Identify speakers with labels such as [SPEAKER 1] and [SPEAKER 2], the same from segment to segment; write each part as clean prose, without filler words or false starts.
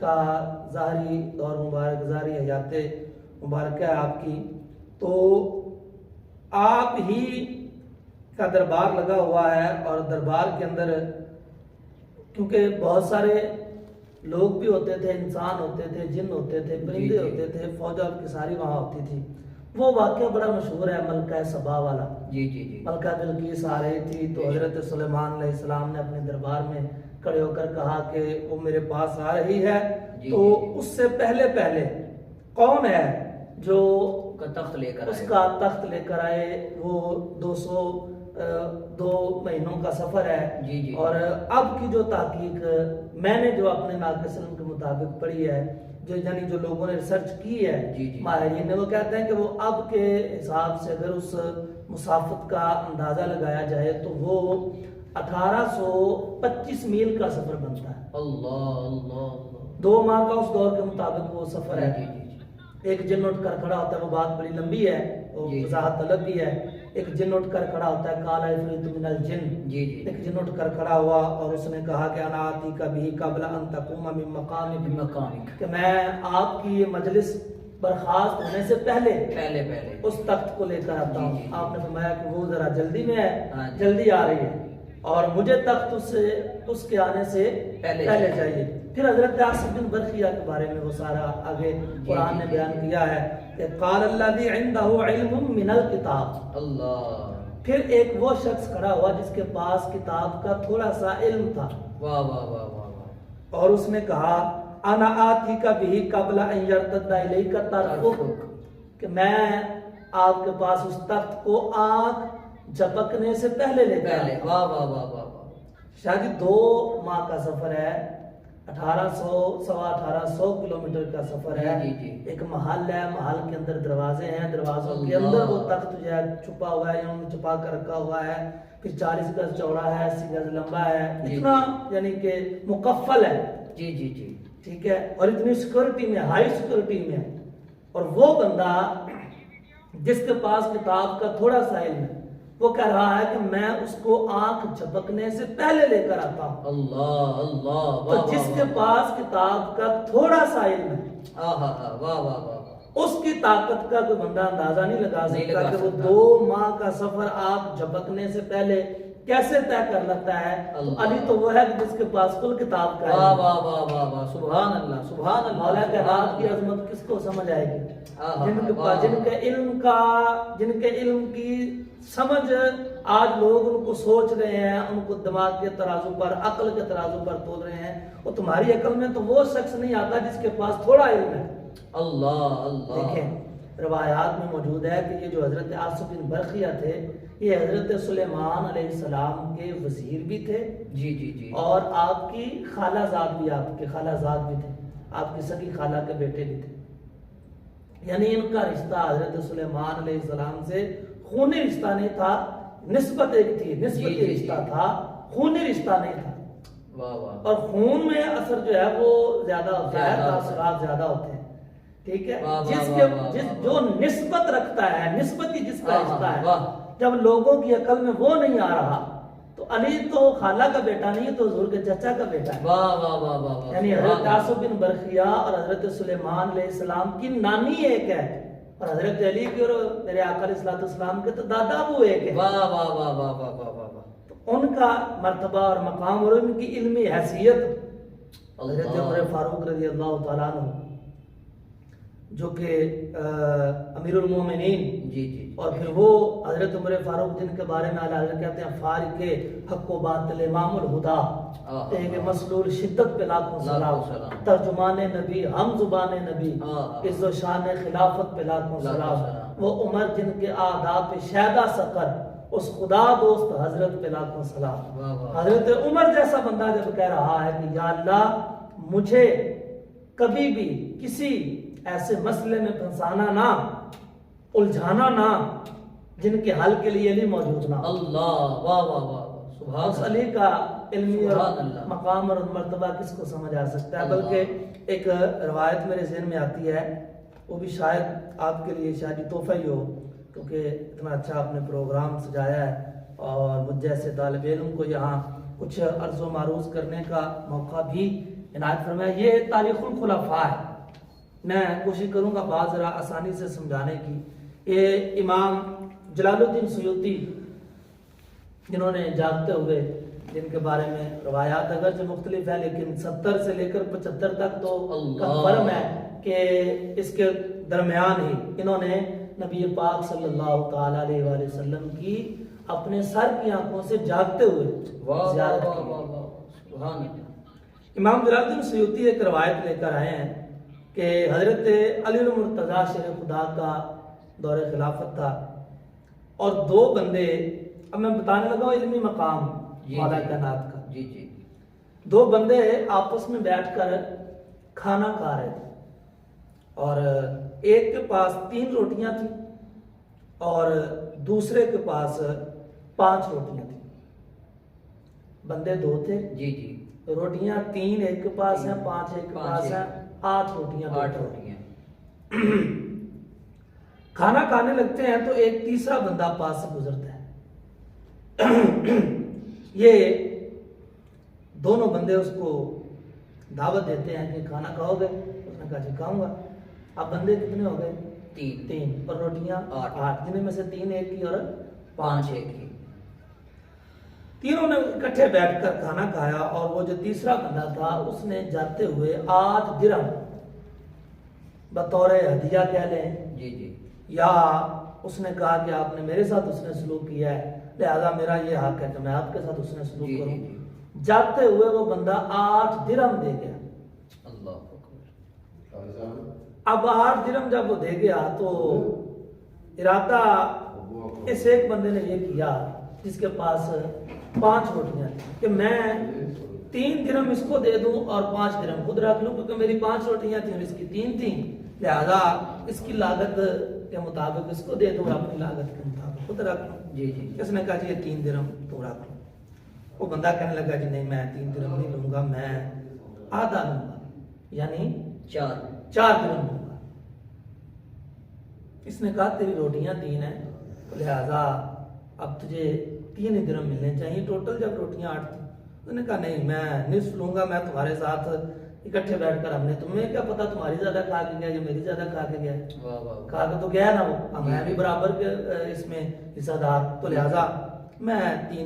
[SPEAKER 1] کا ظاہری دور مبارک، ظاہری حیات مبارکہ ہے آپ کی، تو آپ ہی کا دربار لگا ہوا ہے، اور دربار کے اندر کیونکہ بہت سارے لوگ بھی ہوتے تھے، انسان ہوتے تھے، جن ہوتے تھے، پرندے ہوتے تھے، فوج آپ کی ساری وہاں ہوتی تھی۔ وہ واقعہ بڑا مشہور ہے ملکہ سبا والا۔
[SPEAKER 2] جی جی جی
[SPEAKER 1] ملکہ بلقیس آ رہی تھی تو حضرت سلیمان علیہ السلام نے اپنے دربار میں کھڑے ہو کر کہا کہ وہ میرے پاس آ رہی ہے، تو اس سے پہلے کون ہے جو
[SPEAKER 2] کا تخت لے کر
[SPEAKER 1] اس کا تخت لے کر آئے؟ وہ 202 مہینوں کا سفر ہے۔
[SPEAKER 2] جی جی
[SPEAKER 1] اور اب کی جو تحقیق میں نے جو اپنے ناقص علم کے مطابق پڑھی ہے، جو یعنی جو لوگوں نے ریسرچ کی ہے
[SPEAKER 2] جی جی
[SPEAKER 1] ماہرین نے، وہ کہتے ہیں کہ وہ اب کے حساب سے اگر اس مسافت کا اندازہ لگایا جائے تو وہ 1825 میل کا سفر بنتا ہے۔
[SPEAKER 2] اللہ اللہ اللہ
[SPEAKER 1] 2 ماہ کا اس دور کے مطابق وہ سفر ہے۔
[SPEAKER 2] جی جی
[SPEAKER 1] ایک جن اٹھ کر کھڑا ہوتا ہے، وہ بات بڑی لمبی ہے، وہ وضاحت طلب بھی ہے۔ ایک جن اٹھ کر کھڑا ہوتا ہے، قال عفریت من الجن،
[SPEAKER 2] جی جی
[SPEAKER 1] ایک جن اٹھ کر کھڑا ہوا اور اس نے کہا کہ انا آتی کا بھی قبل ان تقوم من مقامک،
[SPEAKER 2] مقامک،
[SPEAKER 1] کہ میں آپ کی یہ مجلس برخاست ہونے سے پہلے
[SPEAKER 2] پہلے
[SPEAKER 1] اس تخت کو لے کر آتا ہوں۔
[SPEAKER 2] جی جی
[SPEAKER 1] آپ نے فرمایا کہ وہ ذرا جلدی میں ہے،
[SPEAKER 2] ہاں جی
[SPEAKER 1] جلدی آ رہی ہے، اور مجھے تخت اس کے آنے سے پہلے چاہیے۔ پھر حضرت عاصم بن برقیہ کے بارے میں وہ سارا آگے قرآن نے بیان کیا ہے کہ قال الذی عنده علم من الکتاب،
[SPEAKER 2] اللہ،
[SPEAKER 1] پھر ایک وہ شخص کھڑا ہوا جس کے پاس کتاب کا تھوڑا سا علم تھا،
[SPEAKER 2] واہ واہ واہ واہ واہ،
[SPEAKER 1] اور اس نے کہا انا آتی کا بھی قبل ان یرتد الیک طرفک، کہ میں آپ کے پاس اس تخت کو آنکھ جھپکنے سے پہلے لے کر آتا ہوں۔
[SPEAKER 2] واہ واہ واہ واہ واہ،
[SPEAKER 1] شاید 2 ماہ کا سفر ہے، 1800 کلومیٹر کا سفر ہے۔
[SPEAKER 2] جی جی
[SPEAKER 1] ایک محل ہے، محل کے اندر دروازے ہیں، دروازوں کے اندر وہ تخت جو ہے چھپا ہوا ہے، یا انہوں نے چھپا کر رکھا ہوا ہے۔ پھر 40 گز چوڑا ہے، 80 گز لمبا ہے، اتنا یعنی کہ مکفل ہے،
[SPEAKER 2] جی جی جی
[SPEAKER 1] ٹھیک ہے، اور اتنی سیکورٹی میں، ہائی سیکورٹی میں ہے۔ اور وہ بندہ جس کے پاس کتاب کا تھوڑا سا علم ہے، وہ کہہ رہا ہے کہ میں اس کو آنکھ جھپکنے سے پہلے لے کر آتا ہوں۔
[SPEAKER 2] اللہ اللہ،
[SPEAKER 1] تو جس کے پاس کتاب کا تھوڑا سا علم ہے،
[SPEAKER 2] واہ واہ واہ واہ،
[SPEAKER 1] اس کی طاقت کا کوئی بندہ اندازہ نہیں لگا سکتا کہ وہ 2 ماہ کا سفر آپ جھپکنے سے پہلے کیسے طے کر لیتا ہے۔ علی تو وہ ہے جس کے پاس کل کتاب کا
[SPEAKER 2] واہ
[SPEAKER 1] علم ہے۔
[SPEAKER 2] واہ واہ واہ واہ، سبحان اللہ سبحان اللہ،
[SPEAKER 1] مولا کے ہاتھ کی عظمت کس کو سمجھ آئے گی؟ جن کے علم کی سمجھ آج لوگ ان کو سوچ رہے ہیں، ان کو دماغ کے ترازو پر، عقل کے ترازو پر تول رہے ہیں، وہ تمہاری عقل میں تو وہ شخص نہیں آتا جس کے پاس تھوڑا علم ہے۔
[SPEAKER 2] اللہ اللہ،
[SPEAKER 1] دیکھیں روایات میں موجود ہے کہ یہ جو حضرت عاصم بن برقیہ تھے، یہ حضرت سلیمان علیہ السلام کے وزیر بھی تھے،
[SPEAKER 2] جی جی جی،
[SPEAKER 1] اور آپ کی خالہ زاد بھی، آپ کے خالہ زاد بھی تھے، آپ کی سگی خالہ کے بیٹے بھی تھے۔ یعنی ان کا رشتہ حضرت سلیمان علیہ السلام سے خونی رشتہ نہیں تھا، نسبت ایک تھی، نسبتی رشتہ تھا، خونی رشتہ نہیں تھا۔
[SPEAKER 2] واہ واہ،
[SPEAKER 1] اور خون میں اثر جو ہے وہ زیادہ ہوتا ہے، تاثرات زیادہ ہوتے ہیں، ٹھیک ہے۔ جو نسبت رکھتا ہے، نسبتی جس کا رشتہ ہے، جب لوگوں کی عقل میں وہ نہیں آ رہا، تو علی تو خالہ کا بیٹا نہیں، تو حضور کے چچا کا بیٹا ہے۔
[SPEAKER 2] واہ واہ واہ واہ،
[SPEAKER 1] یعنی حضرت عاصم بن برقیہ اور حضرت سلیمان علیہ السلام کی نانی ایک ہے، اور حضرت علی کی اور میرے آقا علیہ الصلوۃ والسلام کے تو دادا وہ ایک ہے۔
[SPEAKER 2] واہ واہ واہ واہ واہ واہ واہ،
[SPEAKER 1] ان کا مرتبہ اور مقام اور ان کی علمی حیثیت، حضرت عمر فاروق رضی اللہ تعالیٰ عنہ جو کہ امیر المومنین،
[SPEAKER 2] جی جی،
[SPEAKER 1] اور پھر وہ حضرت عمر فاروق جن کے بارے میں حضرت کہتے ہیں فارق حق و باطل امام الہدا، ایک مسلول شدت پہ لاکھوں سلام، ترجمان نبی، ہم زبان نبی، عز و شان خلافت پہ لاکھوں سلام، وہ عمر جن کے آداب پہ شیدہ سقر، اس خدا دوست حضرت پہ لاکھوں سلام۔ حضرت عمر جیسا بندہ جب کہہ رہا ہے کہ یا اللہ مجھے کبھی بھی کسی ایسے مسئلے میں پھنسانا نہ، الجھانا نہ جن کے حل کے لیے علی موجود نہ۔
[SPEAKER 2] اللہ، واہ واہ واہ، سبحان
[SPEAKER 1] اس علی کا علمی اور مقام اور مرتبہ کس کو سمجھ آ سکتا ہے؟ بلکہ ایک روایت میرے ذہن میں آتی ہے، وہ بھی شاید آپ کے لیے شاید تحفہ ہی ہو، کیونکہ اتنا اچھا آپ نے پروگرام سجایا ہے، اور مجھ جیسے طالب علم کو یہاں کچھ عرض و معروض کرنے کا موقع بھی عنایت فرمایا یہ تاریخ الخلفاء ہے. میں کوشش کروں گا بات ذرا آسانی سے سمجھانے کی. یہ امام جلال الدین سیوطی جنہوں نے جاگتے ہوئے، جن کے بارے میں روایات اگرچہ مختلف ہیں لیکن 70 سے لے کر 75 تک تو کنفرم ہے کہ اس کے درمیان ہی انہوں نے نبی پاک صلی اللہ تعالی علیہ وآلہ وسلم کی اپنے سر کی آنکھوں سے جاگتے ہوئے زیارت کی. امام جلال الدین سیوطی ایک روایت لے کر آئے ہیں کہ حضرت علی المرتضیٰ شیر خدا کا دور خلافت تھا اور دو بندے، اب میں بتانے لگا ہوں علمی مقام مولا کائنات کا. دو بندے آپس میں بیٹھ کر کھانا کھا رہے تھے اور ایک کے پاس 3 روٹیاں تھیں اور دوسرے کے پاس 5 روٹیاں تھیں. بندے 2 تھے، روٹیاں 3 ایک کے پاس ہیں، 5 ایک کے پاس ہیں، 8 روٹیاں. کھانا کھانے لگتے ہیں تو ایک تیسرا بندہ پاس سے گزرتا ہے. یہ دونوں بندے اس کو دعوت دیتے ہیں کہ کھانا کھاؤ گے؟ اس نے کہا جی کھاؤں گا. اب بندے کتنے ہو گئے؟ 3 اور روٹیاں 8، جن میں سے 3 ایک کی اور 5 ایک کی. تینوں نے اکٹھے بیٹھ کر کھانا کھایا اور وہ جو تیسرا بندہ تھا اس نے جاتے ہوئے 8 درہم بطور ہدیہ کہہ لیں یا اس نے کہا کہ آپ نے میرے ساتھ اس نے سلوک کیا ہے لہذا میرا یہ حق ہے کہ میں آپ کے ساتھ اس نے سلوک کروں. جاتے ہوئے وہ بندہ 8 درہم دے گیا. اب 8 درہم جب وہ دے گیا تو ارادہ اس ایک بندے نے یہ کیا جس کے پاس 5 روٹیاں کہ میں 3 درہم اس کو دے دوں اور 5 درہم خود رکھ لوں، کیونکہ میری 5 روٹیاں تھیں اور اس کی 3 تھیں، لہذا اس کی لاگت کے مطابق اس کو دے دوں اور اپنی لاگت کے مطابق خود رکھ لوں. اس نے کہا جی یہ 3 درہم تو رکھ لوں. وہ بندہ کہنے لگا جی نہیں میں 3 درہم نہیں لوں گا، میں آدھا لوں گا، یعنی 4 درہم لوں گا. اس نے کہا تیری روٹیاں 3 ہیں لہذا اب تجھے 3 درہم ملنے چاہیے، ٹوٹل جب روٹیاں 8 تھیں. اس نے کہا نہیں میں نصف لوں گا، میں تمہارے ساتھ اکٹھے بیٹھ کر ہم نے تمہیں کیا پتا تمہاری زیادہ کھا کے گیا یا میری زیادہ کھا کے گیا، کھا کے تو گیا نا وہ، میں بھی برابر کے اس میں حصہ دار، تو لہذا میں 3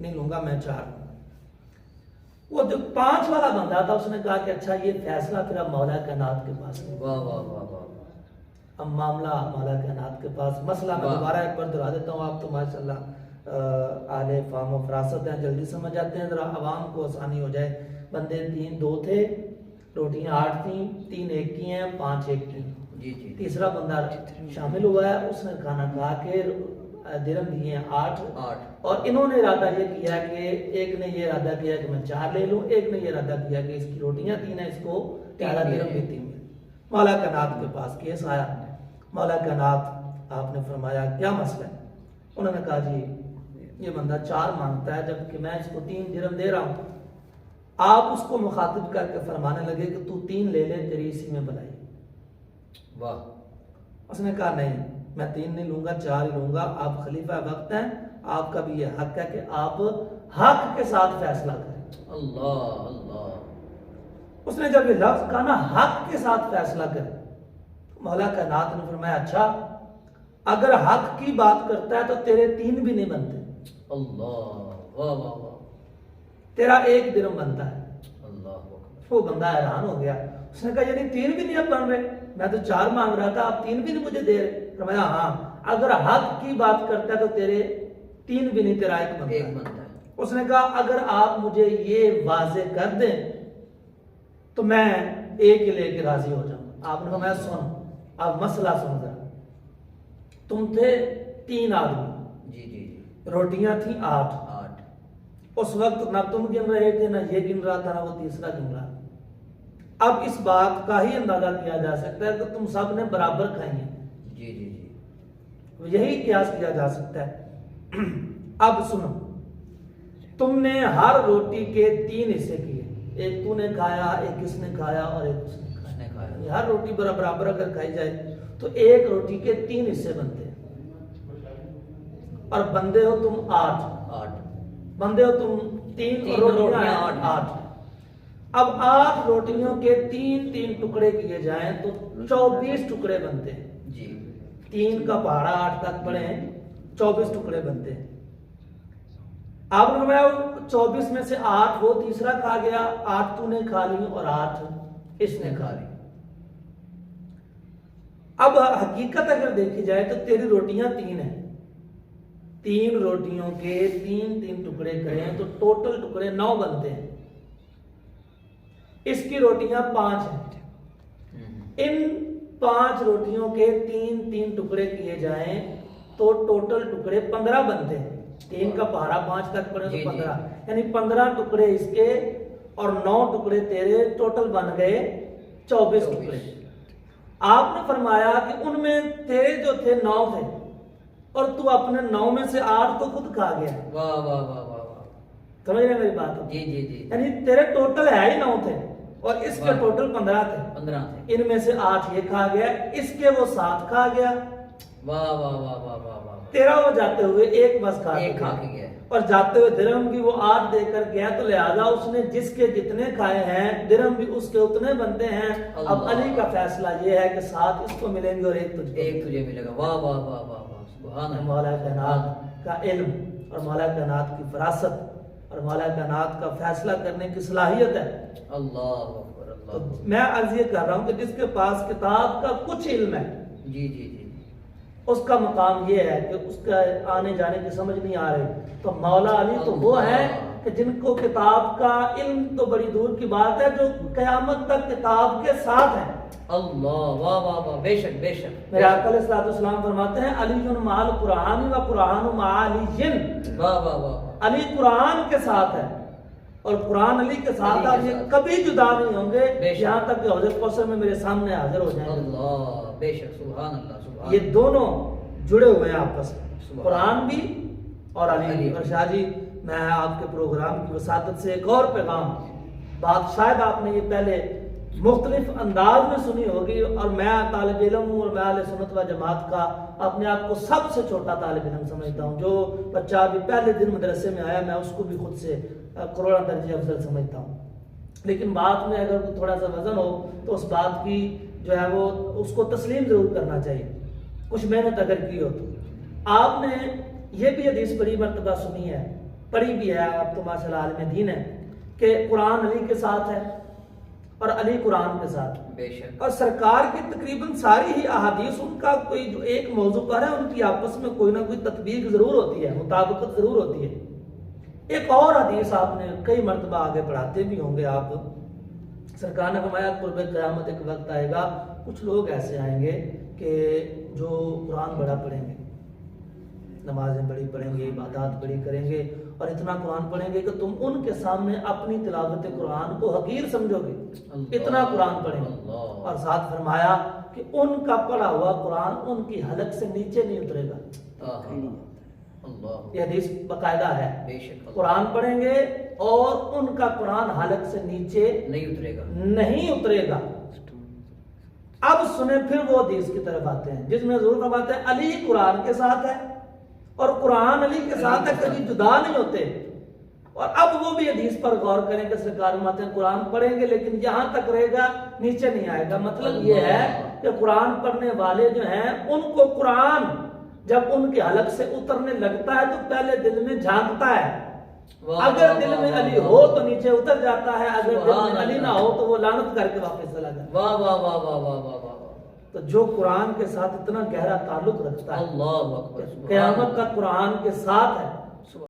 [SPEAKER 1] نہیں لوں گا، میں 4 لوں گا. وہ جو 5 والا بندہ تھا اس نے کہا کہ اچھا یہ فیصلہ پھر اب مولا کائنات کے پاس ہے. اب معاملہ مولا کائنات کے پاس. مسئلہ میں دوبارہ ایک بار دہرا دیتا ہوں، آپ تو ماشاءاللہ اہل فہم و فراست ہیں، جلدی سمجھ جاتے ہیں، ذرا عوام کو آسانی ہو جائے. بندے 2 تھے، روٹیاں 8 تھیں، 3 ایک کی ہیں، 5 ایک کی. تیسرا بندہ شامل ہوا ہے، اس نے کھانا کھا کے درہم دیے ہیں 8 اور انہوں نے ارادہ یہ کیا کہ ایک نے یہ ارادہ کیا کہ میں 4 لے لوں، ایک نے یہ ارادہ کیا کہ اس کی روٹیاں 3 ہیں، اس کو 13 درہم بھی 3 میں. مولا کائنات کے پاس کیس آیا. مولا کائنات آپ نے فرمایا کیا مسئلہ ہے؟ انہوں نے کہا جی یہ بندہ 4 مانگتا ہے جبکہ میں اس کو 3 درہم دے رہا ہوں. آپ اس کو مخاطب کر کے فرمانے لگے کہ تو 3 لے لے، تیری اسی میں بھلائی. اس نے کہا نہیں میں 3 نہیں لوں گا، 4 ہی لوں گا، آپ خلیفہ وقت ہیں، آپ کا بھی یہ حق ہے کہ آپ حق کے ساتھ فیصلہ کریں. اللہ. اس نے جب یہ لفظ کہا نا حق کے ساتھ فیصلہ کریں، مولا کائنات نے فرمایا اچھا اگر حق کی بات کرتا ہے تو تیرے 3 بھی نہیں بنتے. اللہ. تیرا 1 درہم بنتا ہے. وہ بندہ حیران ہو گیا. اس نے کہا یعنی 3 بھی نہیں اب بن رہے، میں تو 4 مانگ رہا تھا، آپ 3 بھی نہیں مجھے دے رہے. فرمایا ہاں اگر حق کی بات کرتا ہے تو تیرے 3 بھی نہیں، تیرا 1 بنتا ہے. اس نے کہا اگر آپ مجھے یہ واضح کر دیں تو میں 1 لے کے راضی ہو جاؤں. آپ نے فرمایا سن اب مسئلہ سن ذرا. تم تھے 3 آدمی، روٹیاں تھیں 8. اس وقت نہ تم گن رہے تھے، نہ یہ گن رہا تھا، نہ وہ تیسرا گن رہا. اب اس بات کا ہی اندازہ کیا جا سکتا ہے کہ تم سب نے برابر کھائی ہیں. یہی قیاس کیا جا سکتا ہے. اب سنو، تم نے ہر روٹی کے 3 حصے کیے، ایک تو نے کھایا، ایک اس نے کھایا اور ایک اس نے کھایا. ہر روٹی برابر اگر کھائی جائے تو ایک روٹی کے 3 حصے بنتے ہیں. اور بندے ہو تم 8 بندے ہو تم 3 اور روٹیاں 8. اب 8 روٹیوں کے 3 ٹکڑے کیے جائیں تو 24 ٹکڑے بنتے ہیں.
[SPEAKER 2] جی
[SPEAKER 1] 3 کا پہاڑا 8 تک پڑے ہیں 24 ٹکڑے بنتے ہیں. آپ نے فرمایا 24 میں سے 8 وہ تیسرا کھا گیا, 8 تو نے کھا لی اور 8 اس نے کھا لی. اب حقیقت اگر دیکھی جائے تو تیری روٹیاں 3 ہیں, 3 روٹیوں کے 3 ٹکڑے کریں تو ٹوٹل ٹکڑے 9 بنتے ہیں. اس کی روٹیاں 5 ہیں. ان 5 روٹیوں کے 3 ٹکڑے کیے جائیں تو ٹوٹل ٹکڑے 15 بنتے ہیں. 3 کا پہاڑا 5 تک پڑے تو 15, یعنی 15 ٹکڑے اس کے اور 9 ٹکڑے تیرے, ٹوٹل بن گئے 24 ٹکڑے. آپ نے فرمایا کہ ان میں تیرے جو تھے 9 تھے اور تو اپنے 9 میں سے 8 تو خود کھا گیا.
[SPEAKER 2] واہ واہ واہ واہ واہ,
[SPEAKER 1] سمجھ رہے ہیں میری بات؟
[SPEAKER 2] جی جی جی,
[SPEAKER 1] یعنی تیرے ٹوٹل ہے ہی 9 تھے اور اس کے ٹوٹل 15 تھے.
[SPEAKER 2] 15 تھے.
[SPEAKER 1] ان میں سے 8 یہ کھا گیا, اس کے وہ 7 کھا گیا.
[SPEAKER 2] واہ واہ واہ واہ واہ واہ,
[SPEAKER 1] تیرا وہ جاتے ہوئے ایک بس کھا
[SPEAKER 2] کے گیا
[SPEAKER 1] اور جاتے ہوئے درہم بھی وہ 8 دے کر گیا, تو لہذا اس نے جس کے جتنے کھائے ہیں درہم بھی اس کے اتنے بنتے ہیں. اب علی کا فیصلہ یہ ہے کہ 7 اس کو ملیں گے اور ایک
[SPEAKER 2] تجھے ملے گا. واہ واہ واہ واہ واہ, سبحان اللہ.
[SPEAKER 1] مولا کائنات کا علم اور مولا کائنات کی فراست اور مولا کائنات کا فیصلہ کرنے کی صلاحیت ہے.
[SPEAKER 2] اللہ اکبر,
[SPEAKER 1] تو
[SPEAKER 2] اللہ.
[SPEAKER 1] میں عرض یہ کر رہا ہوں کہ جس کے پاس کتاب کا کچھ علم ہے
[SPEAKER 2] جی جی جی,
[SPEAKER 1] اس کا مقام یہ ہے کہ اس کا آنے جانے کی سمجھ نہیں آ رہی. تو مولا علی تو وہ ہے کہ جن کو کتاب کا علم تو بڑی دور کی بات ہے, جو قیامت تک کتاب کے ساتھ ہیں.
[SPEAKER 2] اللہ, واہ واہ واہ, بے شک بے شک.
[SPEAKER 1] میرے آقا علیہ الصلوۃ والسلام فرماتے ہیں علی مع القرآن و قرآن مع علی.
[SPEAKER 2] واہ واہ واہ,
[SPEAKER 1] علی قرآن کے ساتھ ہے اور قرآن علی کے ساتھ آپ یہ کبھی جدا نہیں ہوں گے یہاں تک کہ حوض کوثر میں میرے سامنے حاضر ہو جائیں گے.
[SPEAKER 2] اللہ, بے شک, سبحان اللہ, سبحان.
[SPEAKER 1] یہ دونوں جڑے ہوئے ہیں آپس میں, قرآن بھی اور علی بھی. اور شاہ جی, میں آپ کے پروگرام کی وساطت سے ایک اور پیغام, بات شاید آپ نے یہ پہلے مختلف انداز میں سنی ہوگی, اور میں طالب علم ہوں اور میں اہل سنت و جماعت کا اپنے آپ کو سب سے چھوٹا طالب علم سمجھتا ہوں. جو بچہ ابھی پہلے دن مدرسے میں آیا میں اس کو بھی خود سے کروڑا درجے افضل سمجھتا ہوں. لیکن بات میں اگر تھوڑا سا وزن ہو تو اس بات کی جو ہے وہ اس کو تسلیم ضرور کرنا چاہیے, کچھ محنت اگر کی ہو تو. آپ نے یہ بھی حدیث بڑی مرتبہ سنی ہے, پڑھی بھی ہے, آپ تو ماشاء اللہ عالم دین ہے, کہ قرآن علی کے ساتھ ہے اور علی قرآن کے ساتھ.
[SPEAKER 2] بے شک.
[SPEAKER 1] اور سرکار کی تقریباً ساری ہی احادیث ان کا کوئی جو ایک موضوع پر ہے, ان کی آپس میں کوئی نہ کوئی تطبیق ضرور ہوتی ہے, مطابقت ضرور ہوتی ہے. ایک اور حدیث آپ نے کئی مرتبہ آگے پڑھاتے بھی ہوں گے آپ, سرکار نے فرمایا قرب قیامت ایک وقت آئے گا, کچھ لوگ ایسے آئیں گے کہ جو قرآن بڑا پڑھیں گے, نمازیں بڑی پڑھیں گے, عبادات بڑی کریں گے, اور اتنا قرآن پڑھیں گے کہ تم ان کے سامنے اپنی تلاوت قرآن کو حقیر سمجھو گے, اتنا قرآن پڑھیں گے. اور ساتھ فرمایا کہ ان کا پڑھا ہوا قرآن ان کی حلق سے نیچے نہیں اترے گا. یہ حدیث باقاعدہ ہے.
[SPEAKER 2] بے شک.
[SPEAKER 1] قرآن پڑھیں گے اور ان کا قرآن حلق سے نیچے نہیں اترے گا. اب سنیں پھر وہ حدیث کی طرف آتے ہیں جس میں ضرور فرماتے ہیں علی قرآن کے ساتھ ہے اور قرآن علی کے ساتھ ہے, کبھی جدا نہیں ہوتے. اور اب وہ بھی حدیث پر غور کریں کہ سرکار فرماتے ہیں قرآن پڑھیں گے لیکن یہاں تک رہے گا, نیچے نہیں آئے گا. مطلب یہ ہے کہ قرآن پڑھنے والے جو ہیں ان کو قرآن جب ان کے حلق سے اترنے لگتا ہے تو پہلے دل میں جھانکتا ہے. اگر دل میں علی ہو تو نیچے اتر جاتا ہے, اگر دل میں علی نہ ہو تو وہ لعنت کر کے واپس چلا جاتا ہے.
[SPEAKER 2] واہ واہ واہ واہ واہ واہ واہ.
[SPEAKER 1] تو جو قرآن کے ساتھ اتنا گہرا تعلق رکھتا ہے,
[SPEAKER 2] اللہ اکبر,
[SPEAKER 1] قیامت کا قرآن کے ساتھ ہے,